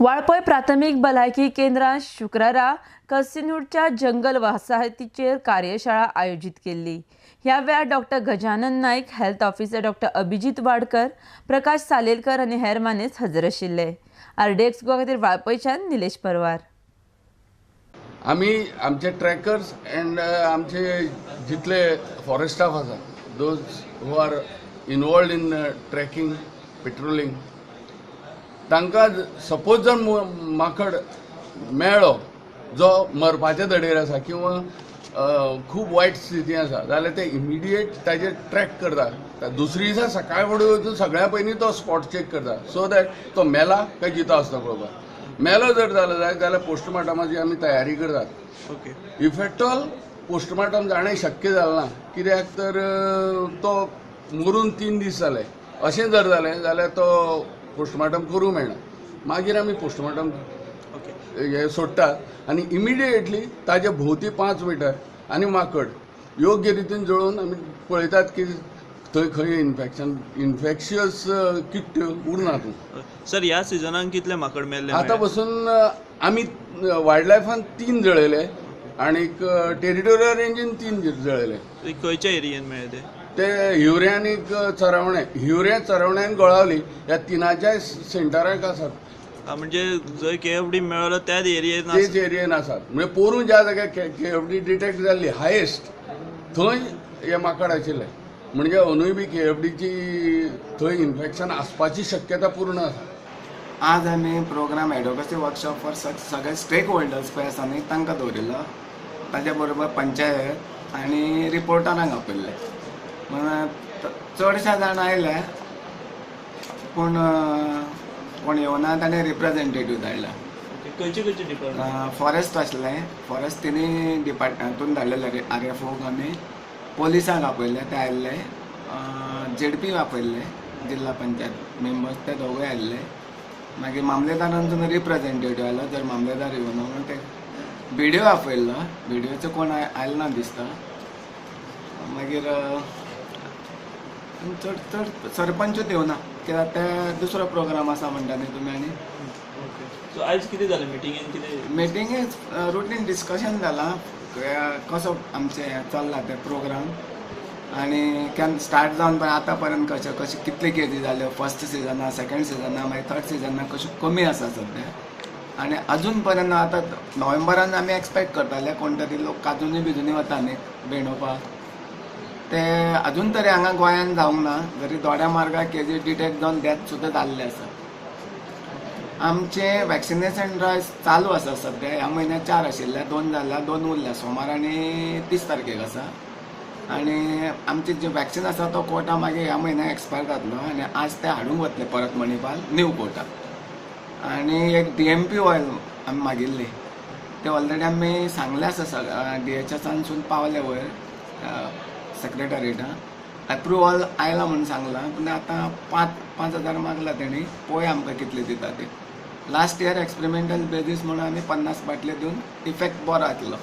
वाळपय प्राथमिक भलायकी केंद्रात शुक्रारा कसिनूरच्या जंगल वासाहतीचेर कार्यशाळा आयोजित केली। ह्या वेळार doctor Gajanan Naik, health officer doctor Abhijit Wadkar, Prakash Salelkar आनी हेर मानेस्त हजर आशिल्ले। RDX गोवा खातीर वाळपयच्यान निलेश परवार। आम्ही आमचे ट्रॅकर्स अँड आमचे जितले फॉरेस्ट स्टाफ आसा, those who are involved in tracking, patrolling, तांकां सपोज जर माकड मेळ्ळो जो मरपाचे धडेर आसा किंवा खूब वायट स्थितीन आसा जाल्यार ते इमिडिएट ताजेर ट्रॅक करता। दुसरे दिसा सकाळी फुडें वचून सगळ्या पयलीं तो स्पॉट चेक करता, सो दॅट तो मेला काय जितो आसता पळोवपाक। मेलो जर जालो जाल्यार पोस्टमार्टमाची आमी तयारी करतात। Okay, if at all postmortem जाणें शक्य जालें ना, कित्याक तर तो मरून 3 दीस जाले, अशें जर जालें जाल्यार तो पोस्टमार्टम करूं मेळना। मागीर आमी पोस्टमार्टम हे सोडटात आनी इमिडिएटली ताजे भोवती 5 मिटर आनी माकड योग्य रितीन जळोवन आमी पळयतात की थंय खंय इन्फेक्शियस किट्ट्यो उरनात। सर ह्या सिजनान कितले माकड मेल्ले? आतां पासून आमी वायल्ड लायफान 3 जळयले आनीक टेरिटोरियल रेंजीन 3 जळयले। खंयच्या एरियेन मेळ्ळे ते हिवरे आनीक चरवणे, हिवरे चरवणे आनी गळावली ह्या तिनाच्याय सेंटराक आसात। म्हणजे जंय KFD मेळ्ळो त्याच एरियेन तेच एरियेन आसात। म्हणजे पोरूं ज्या जाग्यार KFD डिटेक्ट जाल्ली हायेस्ट थंय हे माकड आशिल्ले, म्हणजे अंदूय बी KFDची थंय इन्फेक्शन आसपाची शक्यता पूर्ण आसा। आज आमी प्रोग्राम एडवोकेसी वर्कशॉप फॉर सगळे स्टेक होल्डर्स पळय आसा न्ही तांकां दवरिल्लो। ताचे बरोबर पंचायत आनी रिपोर्टरांक आपयल्ले, म्हणून चडशे जाण आयले पूण कोण येवनात आनी रिप्रेझेंटेटिव्ह धाडला। खंयचे डिपार्टमेंट? फॉरेस्ट आसले, फॉरेस्ट तिनी डिपार्टमेंटातून धाडलेले RFO आनी पोलिसांक आपयले, ते आयिल्ले, ZP आपयल्ले, जिल्हा पंचायत मेंबर्स ते दोगूय आयिल्ले। मागीर मामलेदारांतून रिप्रेझेंटेटिव्ह आयलो, जर मामलेदार येवना म्हणून ते BDO आपयल्लो, BDOचो कोण आयलो ना दिसता। मागीर चड सरपंचूच येवना, कित्याक ते दुसरो प्रोग्राम आसा म्हणटा न्ही तुमी। आनी सो आयज कितें जालें मिटिंगेन? मिटिंगेंत रुटीन डिस्कशन जाला कसो आमचें चल्ला ते प्रोग्राम आनी केन्ना स्टार्ट जावन पण आतां पर्यंत कशें कितले केजी जाल्यो, फर्स्ट सिजना, सेकंड सिजना, मागीर थर्ड सिजना कशें कमी आसा सद्या। आनी अजून पर्यंत आतां नोव्हेंबरान आमी एक्सपेक्ट करताले कोण तरी लोक काजूनी बिजूनी वता न्ही भेंडोवपाक, ते अजून तरी हांगा गोंयान जावंक ना, जरी थोड्या मार्गार केजी डिटेक्ट जावन डेथ सुद्दां जाल्ले आसा। आमचे वॅक्सिनेशन ड्रायव्ह चालू आसा सध्या। ह्या म्हयन्यात 4 आशिल्ले, 2 जाल्या, 2 उरल्या, सोमार आनी 30 तारखेक आसा। आनी आमचे जे वॅक्सिन आसा तो कोर्टा मागीर ह्या म्हयन्याक एक्सपायर जातलो आनी आज ते हाडूंक वतले परत मणिपाल न्यू कोर्टाक। आनी एक DMP ऑयल आमी मागिल्ली, ते ऑलरेडी आमी सांगले आसा DHSानसून पावले वयर सेक्रेटरिएटाक, एप्रुवल आयला म्हणून सांगला, पूण आतां 5,000 मागला तेणी, पळोवया आमकां कितले दिता ते। लास्ट इयर एक्सपेरिमेंटल बेजीस म्हणून आमी 50 बाटले दिवन इफेक्ट बरो जातलो।